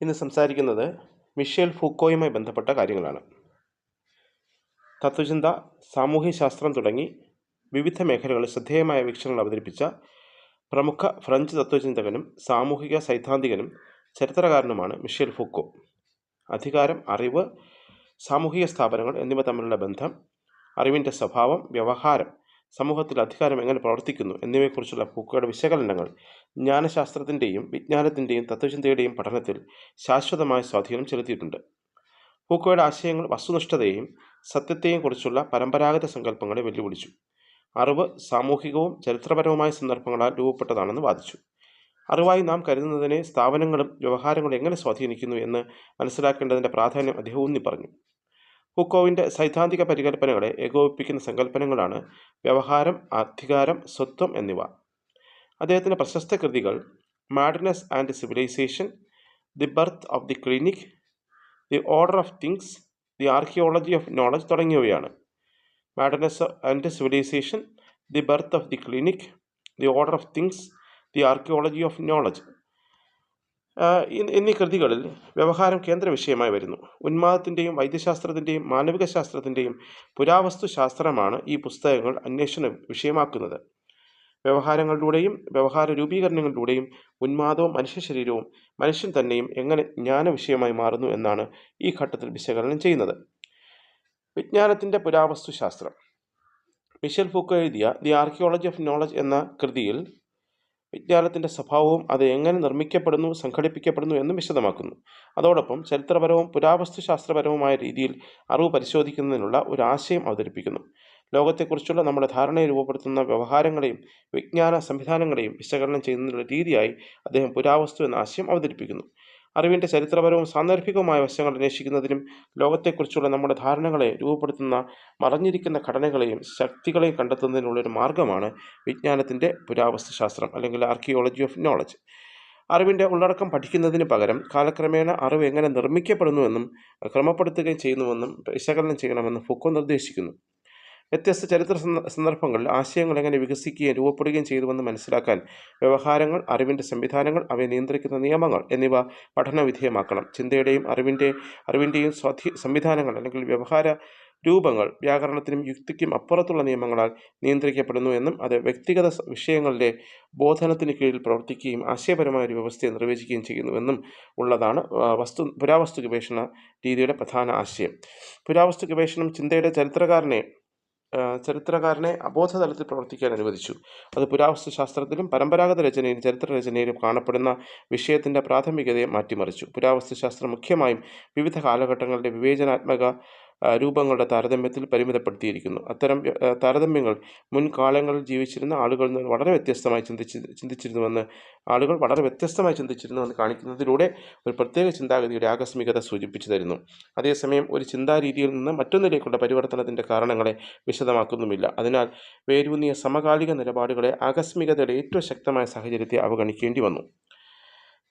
ഇന്ന് സംസാരിക്കുന്നത് മിഷേൽ ഫൂക്കോയുമായി ബന്ധപ്പെട്ട കാര്യങ്ങളാണ്. തത്വചിന്ത, സാമൂഹ്യശാസ്ത്രം തുടങ്ങി വിവിധ മേഖലകളിൽ ശ്രദ്ധേയമായ വീക്ഷണങ്ങൾ അവതരിപ്പിച്ച പ്രമുഖ ഫ്രഞ്ച് തത്വചിന്തകനും സാമൂഹിക സൈദ്ധാന്തികനും ചരിത്രകാരനുമാണ് മിഷേൽ ഫൂക്കോ. അധികാരം, അറിവ്, സാമൂഹിക സ്ഥാപനങ്ങൾ എന്നിവ തമ്മിലുള്ള ബന്ധം, അറിവിൻ്റെ സ്വഭാവം, വ്യവഹാരം, സമൂഹത്തിൽ അധികാരം എങ്ങനെ പ്രവർത്തിക്കുന്നു എന്നിവയെക്കുറിച്ചുള്ള ഫൂക്കോയുടെ വിശകലനങ്ങൾ ജ്ഞാനശാസ്ത്രത്തിൻ്റെയും വിജ്ഞാനത്തിൻ്റെയും തത്വചിന്തയുടെയും പഠനത്തിൽ ശാശ്വതമായ സ്വാധീനം ചെലുത്തിയിട്ടുണ്ട്. ഫൂക്കോയുടെ ആശയങ്ങൾ വസ്തുനിഷ്ഠതയെയും സത്യത്തെയും കുറിച്ചുള്ള പരമ്പരാഗത സങ്കല്പങ്ങളെ വെല്ലുവിളിച്ചു. അറിവ് സാമൂഹികവും ചരിത്രപരവുമായ സന്ദർഭങ്ങളാൽ രൂപപ്പെട്ടതാണെന്ന് വാദിച്ചു. അറിവായി നാം കരുതുന്നതിനെ സ്ഥാപനങ്ങളും വ്യവഹാരങ്ങളും എങ്ങനെ സ്വാധീനിക്കുന്നു എന്ന് മനസ്സിലാക്കേണ്ടതിൻ്റെ പ്രാധാന്യം അദ്ദേഹം ഊന്നി പറഞ്ഞു. ഫൂക്കോവിൻ്റെ സൈദ്ധാന്തിക പരികൽപ്പനകളെ ഏകോപിപ്പിക്കുന്ന സങ്കല്പനങ്ങളാണ് വ്യവഹാരം, അധികാരം, സ്വത്വം എന്നിവ. അദ്ദേഹത്തിൻ്റെ പ്രശസ്ത കൃതികൾ madness and civilisation, the birth of the clinic, the order of things, the archaeology of knowledge തുടങ്ങിയവയാണ്. Madness and civilisation, the birth of the clinic, the order of things, the archaeology of knowledge എന്നീ കൃതികളിൽ വ്യവഹാരം കേന്ദ്ര വിഷയമായി വരുന്നു. ഉന്മാദത്തിൻ്റെയും വൈദ്യശാസ്ത്രത്തിൻ്റെയും മാനവിക ശാസ്ത്രത്തിൻ്റെയും പുരാവസ്തു ശാസ്ത്രമാണ് ഈ പുസ്തകങ്ങൾ അന്വേഷണ വിഷയമാക്കുന്നത്. വ്യവഹാരങ്ങളിലൂടെയും വ്യവഹാര രൂപീകരണങ്ങളിലൂടെയും ഉന്മാദവും മനുഷ്യ ശരീരവും മനുഷ്യൻ തന്നെയും എങ്ങനെ ജ്ഞാന വിഷയമായി മാറുന്നു എന്നാണ് ഈ ഘട്ടത്തിൽ വിശകലനം ചെയ്യുന്നത്. വിജ്ഞാനത്തിൻ്റെ പുരാവസ്തു ശാസ്ത്രം. മിഷേൽ ഫൂക്കോ എഴുതിയ ദി ആർക്കിയോളജി ഓഫ് നോളജ് എന്ന കൃതിയിൽ വിജ്ഞാനത്തിൻ്റെ സ്വഭാവവും അത് എങ്ങനെ നിർമ്മിക്കപ്പെടുന്നു, സംഘടിപ്പിക്കപ്പെടുന്നു എന്നും വിശദമാക്കുന്നു. അതോടൊപ്പം ചരിത്രപരവും പുരാവസ്തു ശാസ്ത്രപരവുമായ രീതിയിൽ അറിവ് പരിശോധിക്കുന്നതിനുള്ള ഒരു ആശയം അവതരിപ്പിക്കുന്നു. ലോകത്തെക്കുറിച്ചുള്ള നമ്മുടെ ധാരണയെ രൂപപ്പെടുത്തുന്ന വ്യവഹാരങ്ങളെയും വിജ്ഞാന സംവിധാനങ്ങളെയും വിശകലനം ചെയ്യുന്നതിനുള്ള രീതിയായി അദ്ദേഹം പുരാവസ്തു എന്ന ആശയം അവതരിപ്പിക്കുന്നു. അറിവിൻ്റെ ചരിത്രപരവും സാന്ദർഭികവുമായ വശങ്ങൾ അന്വേഷിക്കുന്നതിനും ലോകത്തെക്കുറിച്ചുള്ള നമ്മുടെ ധാരണകളെ രൂപപ്പെടുത്തുന്ന മറഞ്ഞിരിക്കുന്ന ഘടനകളെയും ശക്തികളെയും കണ്ടെത്തുന്നതിനുള്ള ഒരു മാർഗമാണ് വിജ്ഞാനത്തിൻ്റെ പുരാവസ്തു ശാസ്ത്രം അല്ലെങ്കിൽ ആർക്കിയോളജി ഓഫ് നോളജ്. അറിവിൻ്റെ ഉള്ളടക്കം പഠിക്കുന്നതിന് പകരം കാലക്രമേണ അറിവ് എങ്ങനെ നിർമ്മിക്കപ്പെടുന്നുവെന്നും ക്രമപ്പെടുത്തുകയും ചെയ്യുന്നുവെന്നും വിശകലനം ചെയ്യണമെന്നും ഫൂക്കോ നിർദ്ദേശിക്കുന്നു. വ്യത്യസ്ത ചരിത്ര സന്ദർഭങ്ങളിൽ ആശയങ്ങൾ എങ്ങനെ വികസിക്കുകയും രൂപപ്പെടുകയും ചെയ്തുവെന്ന് മനസ്സിലാക്കാൻ വ്യവഹാരങ്ങൾ, അറിവിൻ്റെ സംവിധാനങ്ങൾ, അവയെ നിയന്ത്രിക്കുന്ന നിയമങ്ങൾ എന്നിവ പഠനവിധേയമാക്കണം. ചിന്തയുടെയും അറിവിൻ്റെയും സംവിധാനങ്ങൾ അല്ലെങ്കിൽ വ്യവഹാര രൂപങ്ങൾ വ്യാകരണത്തിനും യുക്തിക്കും അപ്പുറത്തുള്ള നിയമങ്ങളാൽ നിയന്ത്രിക്കപ്പെടുന്നു എന്നും അത് വ്യക്തിഗത വിഷയങ്ങളിലെ ബോധനത്തിന് കീഴിൽ പ്രവർത്തിക്കുകയും ആശയപരമായ ഒരു വ്യവസ്ഥയെ നിർവചിക്കുകയും ചെയ്യുന്നുവെന്നും ഉള്ളതാണ് പുരാവസ്തു ഗവേഷണ രീതിയുടെ പ്രധാന ആശയം. പുരാവസ്തു ഗവേഷണം ചിന്തയുടെ ചരിത്രകാരനെ അബോധതലത്തിൽ പ്രവർത്തിക്കാൻ അനുവദിച്ചു. അത് പുരാവസ്തു ശാസ്ത്രത്തിലും പരമ്പരാഗത രചനയിലും ചരിത്രരചനയിലും കാണപ്പെടുന്ന വിഷയത്തിൻ്റെ പ്രാഥമികതയെ മാറ്റിമറിച്ചു. പുരാവസ്തു ശാസ്ത്രം മുഖ്യമായും വിവിധ കാലഘട്ടങ്ങളുടെ വിവേചനാത്മക രൂപങ്ങളുടെ താരതമ്യത്തിൽ പരിമിതപ്പെടുത്തിയിരിക്കുന്നു. അത്തരം താരതമ്യങ്ങൾ മുൻകാലങ്ങളിൽ ജീവിച്ചിരുന്ന ആളുകൾ വളരെ വ്യത്യസ്തമായി ചിന്തിച്ചിരുന്നുവെന്ന് കാണിക്കുന്നതിലൂടെ ഒരു പ്രത്യേക ചിന്താഗതിയുടെ ആകസ്മികത സൂചിപ്പിച്ചു തരുന്നു. അതേസമയം ഒരു ചിന്താരീതിയിൽ നിന്ന് മറ്റൊന്നിലേക്കുള്ള പരിവർത്തനത്തിൻ്റെ കാരണങ്ങളെ വിശദമാക്കുന്നുമില്ല. അതിനാൽ വേരൂന്നിയ സമകാലിക നിലപാടുകളെ ആകസ്മികതയുടെ ഏറ്റവും ശക്തമായ സാഹചര്യത്തെ അവഗണിക്കേണ്ടി വന്നു.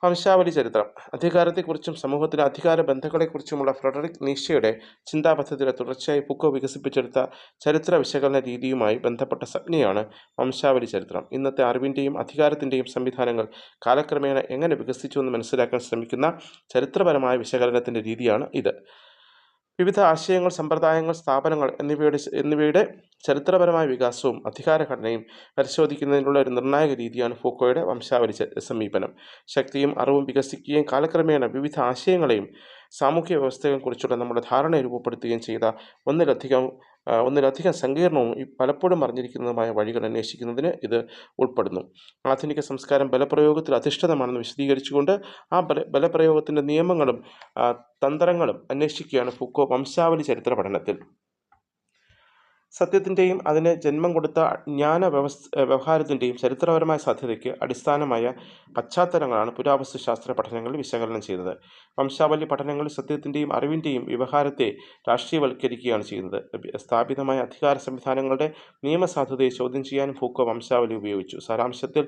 വംശാവലി ചരിത്രം. അധികാരത്തെക്കുറിച്ചും സമൂഹത്തിലെ അധികാര ബന്ധങ്ങളെക്കുറിച്ചുമുള്ള ഫ്രെഡറിക് നീഷയുടെ ചിന്താപദ്ധതിയുടെ തുടർച്ചയായി ഫൂക്കോ വികസിപ്പിച്ചെടുത്ത ചരിത്ര വിശകലന രീതിയുമായി ബന്ധപ്പെട്ട സംജ്ഞയാണ് വംശാവലി ചരിത്രം. ഇന്നത്തെ അറിവിൻ്റെയും അധികാരത്തിൻ്റെയും സംവിധാനങ്ങൾ കാലക്രമേണ എങ്ങനെ വികസിച്ചുവെന്ന് മനസ്സിലാക്കാൻ ശ്രമിക്കുന്ന ചരിത്രപരമായ വിശകലനത്തിൻ്റെ രീതിയാണ് ഇത്. വിവിധ ആശയങ്ങൾ, സമ്പ്രദായങ്ങൾ, സ്ഥാപനങ്ങൾ എന്നിവയുടെ ചരിത്രപരമായ വികാസവും അധികാരഘടനയും പരിശോധിക്കുന്നതിനുള്ള ഒരു നിർണായക രീതിയാണ് ഫൂക്കോയുടെ വംശാവലി സമീപനം. ശക്തിയും അറിവും വികസിക്കുകയും കാലക്രമേണ വിവിധ ആശയങ്ങളെയും സാമൂഹ്യ വ്യവസ്ഥകളെയും കുറിച്ചുള്ള നമ്മുടെ ധാരണയെ രൂപപ്പെടുത്തുകയും ചെയ്ത ഒന്നിലധികം സങ്കീർണവും പലപ്പോഴും അറിഞ്ഞിരിക്കുന്നതുമായ വഴികൾ അന്വേഷിക്കുന്നതിന് ഇത് ഉൾപ്പെടുന്നു. ആധുനിക സംസ്കാരം ബലപ്രയോഗത്തിൽ അധിഷ്ഠിതമാണെന്ന് വിശദീകരിച്ചുകൊണ്ട് ആ ബലപ്രയോഗത്തിൻ്റെ നിയമങ്ങളും തന്ത്രങ്ങളും അന്വേഷിക്കുകയാണ് ഫൂക്കോ വംശാവലി ചരിത്ര പഠനത്തിൽ. സത്യത്തിൻ്റെയും അതിന് ജന്മം കൊടുത്ത വ്യവഹാരത്തിൻ്റെയും ചരിത്രപരമായ സാധ്യതയ്ക്ക് അടിസ്ഥാനമായ പശ്ചാത്തലങ്ങളാണ് പുരാവസ്തു ശാസ്ത്ര പഠനങ്ങളിൽ വിശകലനം ചെയ്തത്. വംശാവലി പഠനങ്ങളിൽ സത്യത്തിൻ്റെയും അറിവിൻ്റെയും വ്യവഹാരത്തെ രാഷ്ട്രീയവൽക്കരിക്കുകയാണ് ചെയ്യുന്നത്. സ്ഥാപിതമായ അധികാര സംവിധാനങ്ങളുടെ നിയമസാധുതയെ ചോദ്യം ചെയ്യാനും ഫൂക്കോ വംശാവലി ഉപയോഗിച്ചു. സാരാംശത്തിൽ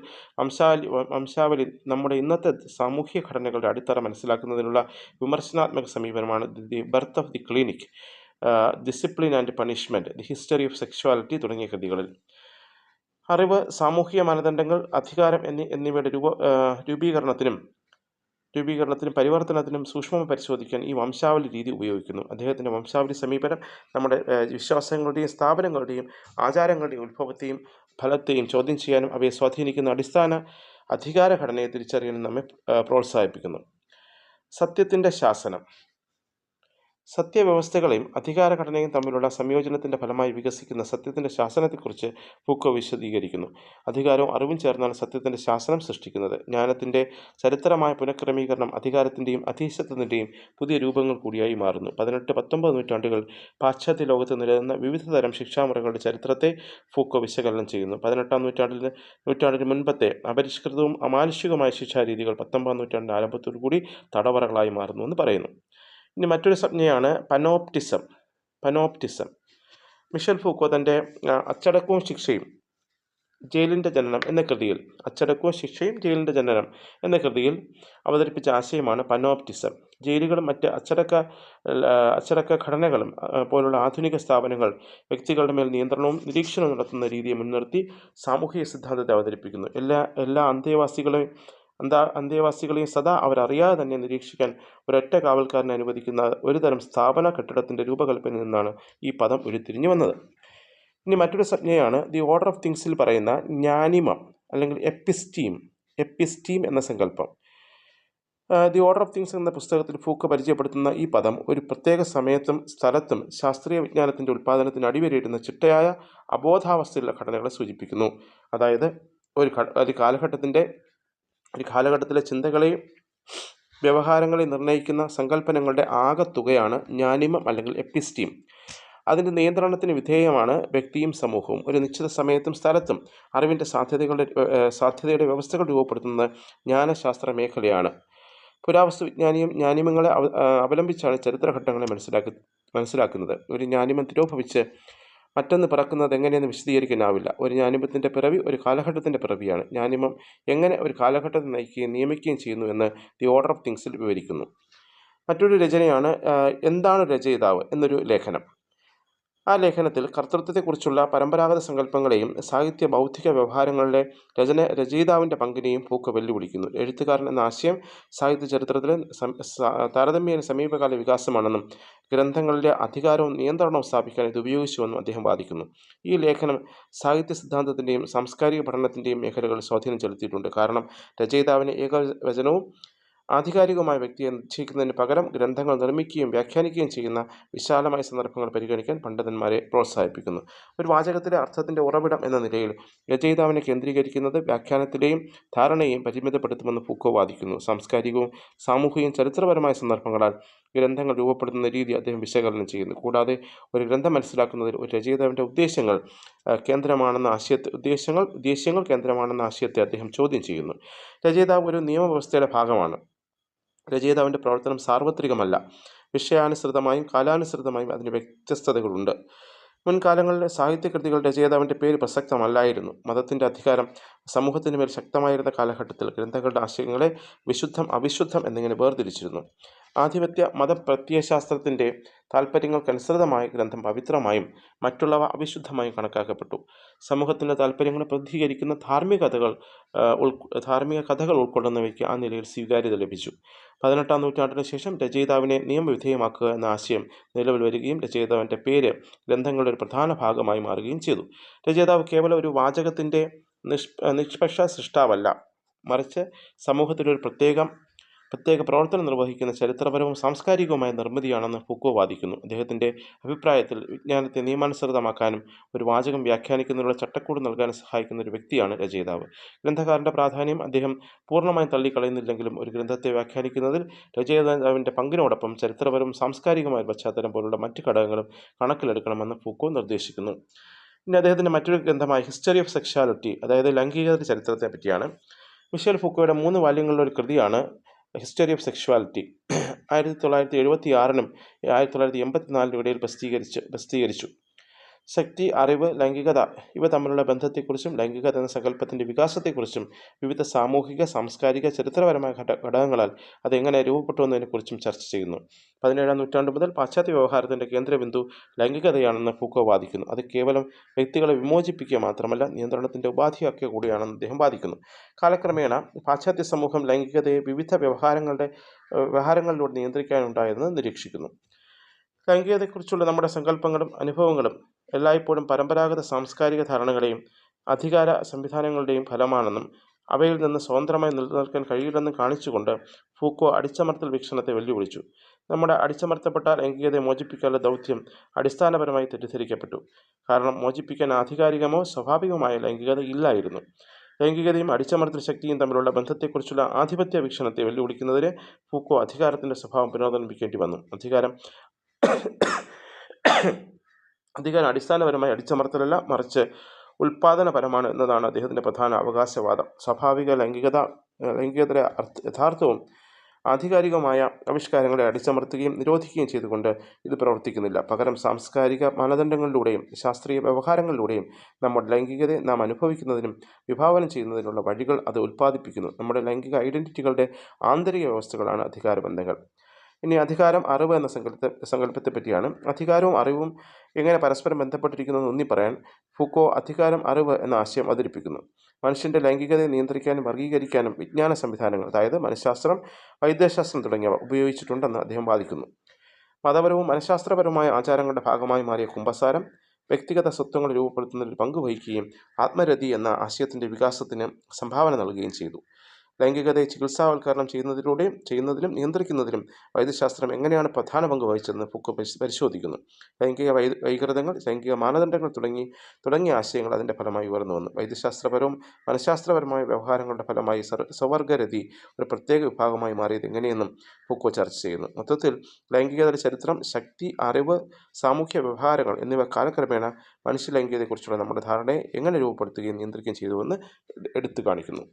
വംശാവലി നമ്മുടെ ഇന്നത്തെ സാമൂഹ്യ ഘടനകളുടെ അടിത്തറ മനസ്സിലാക്കുന്നതിനുള്ള വിമർശനാത്മക സമീപനമാണ്. The birth of the clinic, discipline and punishment, the history of sexuality തുടങ്ങിയ കൃതികളിൽ അറിവ്, സാമൂഹിക മാനദണ്ഡങ്ങൾ, അധികാരം എന്നിവയുടെ രൂപീകരണത്തിനും രൂപീകരണത്തിനും പരിവർത്തനത്തിനും സൂക്ഷ്മമായി പരിശോധിക്കാൻ ഈ വംശാവലി രീതി ഉപയോഗിക്കുന്നു. അദ്ദേഹത്തിൻ്റെ വംശാവലി സമീപനം നമ്മുടെ വിശ്വാസങ്ങളുടെയും സ്ഥാപനങ്ങളുടെയും ആചാരങ്ങളുടെയും ഉത്ഭവത്തെയും ഫലത്തെയും ചോദ്യം ചെയ്യാനും അവയെ സ്വാധീനിക്കുന്ന അടിസ്ഥാന അധികാരഘടനയെ തിരിച്ചറിയാനും നമ്മെ പ്രോത്സാഹിപ്പിക്കുന്നു. സത്യത്തിൻ്റെ ശാസനം. സത്യവ്യവസ്ഥകളെയും അധികാരഘടനയും തമ്മിലുള്ള സംയോജനത്തിൻ്റെ ഫലമായി വികസിക്കുന്ന സത്യത്തിൻ്റെ ശാസനത്തെക്കുറിച്ച് ഫൂക്കോ വിശദീകരിക്കുന്നു. അധികാരവും അറിവും ചേർന്നാണ് സത്യത്തിൻ്റെ ശാസനം സൃഷ്ടിക്കുന്നത്. ജ്ഞാനത്തിൻ്റെ ചരിത്രമായ പുനഃക്രമീകരണം അധികാരത്തിൻ്റെയും അധീശത്വത്തിൻ്റെയും പുതിയ രൂപങ്ങൾ കൂടിയായി മാറുന്നു. 18-19 നൂറ്റാണ്ടുകളിൽ പാശ്ചാത്യ ലോകത്ത് നിലനിന്ന വിവിധ തരം ശിക്ഷാമുറകളുടെ ചരിത്രത്തെ ഫൂക്കോ വിശകലനം ചെയ്യുന്നു. 18-ാം നൂറ്റാണ്ടിന് മുൻപത്തെ അപരിഷ്കൃതവും അമാനുഷികമായ ശിക്ഷാരീതികൾ 19-ാം നൂറ്റാണ്ടിൻ്റെ ആരംഭത്തോടുകൂടി തടവറകളായി മാറുന്നു എന്ന് പറയുന്നു. ഇനി മറ്റൊരു സംജ്ഞയാണ് പനോപ്റ്റിസം. മിഷൽ ഫൂക്കോ തൻ്റെ അച്ചടക്കവും ശിക്ഷയും ജയിലിൻ്റെ ജനനം എന്ന കൃതിയിൽ അവതരിപ്പിച്ച ആശയമാണ് പനോപ്റ്റിസം. ജയിലുകളും മറ്റ് അച്ചടക്ക ഘടനകളും പോലുള്ള ആധുനിക സ്ഥാപനങ്ങൾ വ്യക്തികളുടെ മേൽ നിയന്ത്രണവും നിരീക്ഷണവും നടത്തുന്ന രീതിയെ മുൻനിർത്തി സാമൂഹിക സിദ്ധാന്തത്തെ അവതരിപ്പിക്കുന്നു. എല്ലാ അന്തേവാസികളെയും സദാ അവരറിയാതെ തന്നെ നിരീക്ഷിക്കാൻ ഒരൊറ്റ കാവൽക്കാരനെ അനുവദിക്കുന്ന ഒരുതരം സ്ഥാപന കെട്ടിടത്തിൻ്റെ രൂപകൽപ്പനയിൽ നിന്നാണ് ഈ പദം ഉരുത്തിരിഞ്ഞു വന്നത്. ഇനി മറ്റൊരു സംജ്ഞയാണ് ദി ഓർഡർ ഓഫ് തിങ്സിൽ പറയുന്ന ജ്ഞാനിമം അല്ലെങ്കിൽ എപ്പിസ്റ്റീം എന്ന സങ്കല്പം. ദി ഓർഡർ ഓഫ് തിങ്സ് എന്ന പുസ്തകത്തിൽ ഫൂക്കോ പരിചയപ്പെടുത്തുന്ന ഈ പദം ഒരു പ്രത്യേക സമയത്തും സ്ഥലത്തും ശാസ്ത്രീയ വിജ്ഞാനത്തിൻ്റെ ഉൽപ്പാദനത്തിന് അടിവരയിടുന്ന ചിട്ടയായ അബോധാവസ്ഥയിലുള്ള ഘടനകളെ സൂചിപ്പിക്കുന്നു. അതായത് ഒരു കാലഘട്ടത്തിലെ ചിന്തകളെയും വ്യവഹാരങ്ങളെയും നിർണ്ണയിക്കുന്ന സങ്കല്പനങ്ങളുടെ ആകെത്തുകയാണ് ജ്ഞാനിമം അല്ലെങ്കിൽ എപ്പിസ്റ്റീം. അതിൻ്റെ നിയന്ത്രണത്തിന് വിധേയമാണ് വ്യക്തിയും സമൂഹവും. ഒരു നിശ്ചിത സമയത്തും സ്ഥലത്തും അറിവിൻ്റെ സാധ്യതയുടെ വ്യവസ്ഥകൾ രൂപപ്പെടുത്തുന്നത് ജ്ഞാനശാസ്ത്ര മേഖലയാണ്. പുരാവസ്തു വിജ്ഞാനിയും ജ്ഞാനിമങ്ങളെ അവലംബിച്ചാണ് ചരിത്രഘട്ടങ്ങളെ മനസ്സിലാക്കുന്നത്. ഒരു ജ്ഞാനിമം തിരോഭവിച്ച് മറ്റൊന്ന് പിറക്കുന്നത് എങ്ങനെയെന്ന് വിശദീകരിക്കാനാവില്ല. ഒരു ജ്ഞാനിമത്തിൻ്റെ പിറവി ഒരു കാലഘട്ടത്തിൻ്റെ പിറവിയാണ്. ജ്ഞാനിമം എങ്ങനെ ഒരു കാലഘട്ടത്തെ നയിക്കുകയും നിയമിക്കുകയും ചെയ്യുന്നു എന്ന് ദി ഓർഡർ ഓഫ് തിങ്സിൽ വിവരിക്കുന്നു. മറ്റൊരു രചനയാണ് എന്താണ് രചയിതാവ് എന്നൊരു ലേഖനം. ആ ലേഖനത്തിൽ കർത്തൃത്വത്തെക്കുറിച്ചുള്ള പരമ്പരാഗത സങ്കല്പങ്ങളെയും സാഹിത്യ ബൗദ്ധിക വ്യവഹാരങ്ങളിലെ രചയിതാവിൻ്റെ പങ്കിനെയും ഫൂക്കോ വെല്ലുവിളിക്കുന്നു. എഴുത്തുകാരൻ എന്ന ആശയം സാഹിത്യ ചരിത്രത്തിലെ താരതമ്യേന സമീപകാല വികാസമാണെന്നും ഗ്രന്ഥങ്ങളിലെ അധികാരവും നിയന്ത്രണവും സ്ഥാപിക്കാൻ ഇത് ഉപയോഗിച്ചുവെന്നും അദ്ദേഹം വാദിക്കുന്നു. ഈ ലേഖനം സാഹിത്യ സിദ്ധാന്തത്തിൻ്റെയും സാംസ്കാരിക പഠനത്തിൻ്റെയും മേഖലകളിൽ സ്വാധീനം ചെലുത്തിയിട്ടുണ്ട്. കാരണം രചയിതാവിനെ ഏകവചനവും ആധികാരികമായ വ്യക്തിയെ നിശ്ചയിക്കുന്നതിന് പകരം ഗ്രന്ഥങ്ങൾ നിർമ്മിക്കുകയും വ്യാഖ്യാനിക്കുകയും ചെയ്യുന്ന വിശാലമായ സന്ദർഭങ്ങൾ പരിഗണിക്കാൻ പണ്ഡിതന്മാരെ പ്രോത്സാഹിപ്പിക്കുന്നു. ഒരു വാചകത്തിലെ അർത്ഥത്തിൻ്റെ ഉറവിടം എന്ന നിലയിൽ രചയിതാവിനെ കേന്ദ്രീകരിക്കുന്നത് വ്യാഖ്യാനത്തിലെയും ധാരണയെയും പരിമിതപ്പെടുത്തുമെന്ന് ഫൂക്കോ വാദിക്കുന്നു. സാംസ്കാരികവും സാമൂഹികവും ചരിത്രപരമായ സന്ദർഭങ്ങളാൽ ഗ്രന്ഥങ്ങൾ രൂപപ്പെടുത്തുന്ന രീതി അദ്ദേഹം വിശകലനം ചെയ്യുന്നു. കൂടാതെ ഒരു ഗ്രന്ഥം മനസ്സിലാക്കുന്നതിൽ ഒരു രചയിതാവിൻ്റെ ഉദ്ദേശ്യങ്ങൾ കേന്ദ്രമാണെന്ന ആശയത്തെ അദ്ദേഹം ചോദ്യം ചെയ്യുന്നു. രചയിതാവ് ഒരു നിയമവ്യവസ്ഥയുടെ ഭാഗമാണ്. രചയിതാവിൻ്റെ പ്രവർത്തനം സാർവത്രികമല്ല. വിഷയാനുസൃതമായും കാലാനുസൃതമായും അതിന് വ്യത്യസ്തതകളുണ്ട്. മുൻകാലങ്ങളിലെ സാഹിത്യകൃതികൾ രചയിതാവിൻ്റെ പേര് പ്രസക്തമല്ലായിരുന്നു. മതത്തിൻ്റെ അധികാരം സമൂഹത്തിന് മേൽ ശക്തമായിരുന്ന കാലഘട്ടത്തിൽ ഗ്രന്ഥങ്ങളുടെ ആശയങ്ങളെ വിശുദ്ധം അവിശുദ്ധം എന്നിങ്ങനെ വേർതിരിച്ചിരുന്നു. ആധിപത്യ മതപ്രത്യയശാസ്ത്രത്തിൻ്റെ താൽപ്പര്യങ്ങൾക്കനുസൃതമായ ഗ്രന്ഥം പവിത്രമായും മറ്റുള്ളവ അവിശുദ്ധമായും കണക്കാക്കപ്പെട്ടു. സമൂഹത്തിൻ്റെ താൽപ്പര്യങ്ങളെ പ്രതിനിധീകരിക്കുന്ന ധാർമ്മിക കഥകൾ ഉൾക്കൊള്ളുന്നവയ്ക്ക് ആ നിലയിൽ സ്വീകാര്യത ലഭിച്ചു. 18-ാം നൂറ്റാണ്ടിന് ശേഷം രചയിതാവിനെ നിയമവിധേയമാക്കുക എന്ന ആശയം നിലവിൽ വരികയും രചയിതാവിൻ്റെ പേര് ഗ്രന്ഥങ്ങളുടെ ഒരു പ്രധാന ഭാഗമായി മാറുകയും ചെയ്തു. രചയിതാവ് കേവലം ഒരു വാചകത്തിൻ്റെ നിഷ്പക്ഷ സൃഷ്ടാവല്ല, മറിച്ച് സമൂഹത്തിലൊരു പ്രത്യേക പ്രവർത്തനം നിർവഹിക്കുന്ന ചരിത്രപരവും സാംസ്കാരികവുമായ നിർമ്മിതിയാണെന്ന് ഫൂക്കോ വാദിക്കുന്നു. അദ്ദേഹത്തിൻ്റെ അഭിപ്രായത്തിൽ വിജ്ഞാനത്തെ നിയമാനുസൃതമാക്കാനും ഒരു വാചകം വ്യാഖ്യാനിക്കുന്നതിനുള്ള ചട്ടക്കൂട് നൽകാനും സഹായിക്കുന്ന ഒരു വ്യക്തിയാണ് രചയിതാവ്. ഗ്രന്ഥകാരൻ്റെ പ്രാധാന്യം അദ്ദേഹം പൂർണ്ണമായും തള്ളിക്കളയുന്നില്ലെങ്കിലും ഒരു ഗ്രന്ഥത്തെ വ്യാഖ്യാനിക്കുന്നതിൽ രചയിതാവിൻ്റെ പങ്കിനോടൊപ്പം ചരിത്രപരവും സാംസ്കാരികമായ പശ്ചാത്തലം പോലുള്ള മറ്റ് ഘടകങ്ങളും കണക്കിലെടുക്കണമെന്ന് ഫൂക്കോ നിർദ്ദേശിക്കുന്നു. ഇനി അദ്ദേഹത്തിൻ്റെ മറ്റൊരു ഗ്രന്ഥമായ ഹിസ്റ്ററി ഓഫ് സെക്ഷുവാലിറ്റി, അതായത് ലൈംഗികതയുടെ ചരിത്രത്തെ പറ്റിയാണ്. മിഷേൽ ഫൂക്കോയുടെ 3 വാല്യങ്ങളുടെ ഒരു കൃതിയാണ് ഹിസ്റ്ററി ഓഫ് സെക്ഷുവാലിറ്റി. 1976-നും 1984-നും ഇടയിൽ പ്രസിദ്ധീകരിച്ചു. ശക്തി, അറിവ്, ലൈംഗികത ഇവ തമ്മിലുള്ള ബന്ധത്തെക്കുറിച്ചും ലൈംഗികത എന്ന സങ്കല്പത്തിൻ്റെ വികാസത്തെക്കുറിച്ചും വിവിധ സാമൂഹിക, സാംസ്കാരിക, ചരിത്രപരമായ ഘടകങ്ങളാൽ അതെങ്ങനെ രൂപപ്പെട്ടു എന്നതിനെക്കുറിച്ചും ചർച്ച ചെയ്യുന്നു. 17-ാം നൂറ്റാണ്ട് മുതൽ പാശ്ചാത്യ വ്യവഹാരത്തിൻ്റെ കേന്ദ്രബിന്ദു ലൈംഗികതയാണെന്ന് ഫൂക്കോ വാദിക്കുന്നു. അത് കേവലം വ്യക്തികളെ വിമോചിപ്പിക്കുക മാത്രമല്ല, നിയന്ത്രണത്തിൻ്റെ ഉപാധിയാക്കുക കൂടിയാണെന്ന് അദ്ദേഹം വാദിക്കുന്നു. കാലക്രമേണ പാശ്ചാത്യ സമൂഹം ലൈംഗികതയെ വിവിധ വ്യവഹാരങ്ങളിലൂടെ നിയന്ത്രിക്കാനുണ്ടായതെന്ന് നിരീക്ഷിക്കുന്നു. ലൈംഗികതയെക്കുറിച്ചുള്ള നമ്മുടെ സങ്കല്പങ്ങളും അനുഭവങ്ങളും എല്ലായ്പ്പോഴും പരമ്പരാഗത സാംസ്കാരിക ധാരണകളെയും അധികാര സംവിധാനങ്ങളുടെയും ഫലമാണെന്നും അവയിൽ നിന്ന് സ്വതന്ത്രമായി നിലനിൽക്കാൻ കഴിയില്ലെന്നും കാണിച്ചുകൊണ്ട് ഫൂക്കോ അടിച്ചമർത്തൽ വീക്ഷണത്തെ വെല്ലുവിളിച്ചു. നമ്മുടെ അടിച്ചമർത്തപ്പെട്ട ലൈംഗികതയെ മോചിപ്പിക്കാനുള്ള ദൗത്യം അടിസ്ഥാനപരമായി തെറ്റിദ്ധരിക്കപ്പെട്ടു. കാരണം മോചിപ്പിക്കാൻ ആധികാരികമോ സ്വാഭാവികമായ ലൈംഗികത ഇല്ലായിരുന്നു. ലൈംഗികതയും അടിച്ചമർത്തൽ ശക്തിയും തമ്മിലുള്ള ബന്ധത്തെക്കുറിച്ചുള്ള ആധിപത്യ വീക്ഷണത്തെ വെല്ലുവിളിക്കുന്നതിന് ഫൂക്കോ അധികാരത്തിൻ്റെ സ്വഭാവം പുനർനിർമ്മിക്കേണ്ടി വന്നു. അധികാരം അടിസ്ഥാനപരമായി അടിച്ചമർത്തലല്ല, മറിച്ച് ഉൽപാദനപരമാണ് എന്നതാണ് അദ്ദേഹത്തിൻ്റെ പ്രധാന അവകാശവാദം. സ്വാഭാവിക ലൈംഗികതയുടെ യഥാർത്ഥവും ആധികാരികമായ ആവിഷ്കാരങ്ങളെ അടിച്ചമർത്തുകയും നിരോധിക്കുകയും ചെയ്തുകൊണ്ട് ഇത് പ്രവർത്തിക്കുന്നില്ല. പകരം സാംസ്കാരിക മാനദണ്ഡങ്ങളിലൂടെയും ശാസ്ത്രീയ വ്യവഹാരങ്ങളിലൂടെയും നമ്മുടെ ലൈംഗികതയെ നാം അനുഭവിക്കുന്നതിനും വിഭാവനം ചെയ്യുന്നതിനുള്ള വഴികൾ അത് ഉൽപ്പാദിപ്പിക്കുന്നു. നമ്മുടെ ലൈംഗിക ഐഡൻറ്റിറ്റികളുടെ ആന്തരിക വ്യവസ്ഥകളാണ് അധികാരബന്ധങ്ങൾ. ഇനി അധികാരം, അറിവ് എന്ന സങ്കല്പത്തെ പറ്റിയാണ്. അധികാരവും അറിവും എങ്ങനെ പരസ്പരം ബന്ധപ്പെട്ടിരിക്കുന്നു എന്ന് ഊന്നി പറയാൻ ഫൂക്കോ അധികാരം, അറിവ് എന്ന ആശയം അവതരിപ്പിക്കുന്നു. മനുഷ്യൻ്റെ ലൈംഗികതയെ നിയന്ത്രിക്കാനും വർഗീകരിക്കാനും വിജ്ഞാന സംവിധാനങ്ങൾ, അതായത് മനഃശാസ്ത്രം, വൈദ്യശാസ്ത്രം തുടങ്ങിയവ ഉപയോഗിച്ചിട്ടുണ്ടെന്ന് അദ്ദേഹം വാദിക്കുന്നു. മതപരവും മനഃശാസ്ത്രപരവുമായ ആചാരങ്ങളുടെ ഭാഗമായി മാറിയ കുമ്പസാരം വ്യക്തിഗത സ്വത്വങ്ങൾ രൂപപ്പെടുത്തുന്നതിൽ പങ്കുവഹിക്കുകയും ആത്മരതി എന്ന ആശയത്തിൻ്റെ വികാസത്തിന് സംഭാവന നൽകുകയും ചെയ്തു. ലൈംഗികതയെ ചികിത്സാവൽക്കരണം ചെയ്യുന്നതിലും നിയന്ത്രിക്കുന്നതിലും വൈദ്യശാസ്ത്രം എങ്ങനെയാണ് പ്രധാന പങ്ക് വഹിച്ചതെന്ന് ഫൂക്കോ പരിശോധിക്കുന്നു. ലൈംഗിക വൈകൃതങ്ങൾ, ലൈംഗിക മാനദണ്ഡങ്ങൾ തുടങ്ങിയ ആശയങ്ങൾ അതിൻ്റെ ഫലമായി ഉയർന്നു വന്നു. വൈദ്യശാസ്ത്രപരവും മനഃശാസ്ത്രപരമായ വ്യവഹാരങ്ങളുടെ ഫലമായി സ്വവർഗരതി ഒരു പ്രത്യേക വിഭാഗമായി മാറിയത് എങ്ങനെയെന്നും ഫൂക്കോ ചർച്ച ചെയ്യുന്നു. മൊത്തത്തിൽ ലൈംഗികതയുടെ ചരിത്രം, ശക്തി, അറിവ്, സാമൂഹ്യ വ്യവഹാരങ്ങൾ എന്നിവ കാലക്രമേണ മനുഷ്യ ലൈംഗികതയെക്കുറിച്ചുള്ള നമ്മുടെ ധാരണയെ എങ്ങനെ രൂപപ്പെടുത്തുകയും നിയന്ത്രിക്കുകയും ചെയ്തുവെന്ന് എടുത്തു കാണിക്കുന്നു.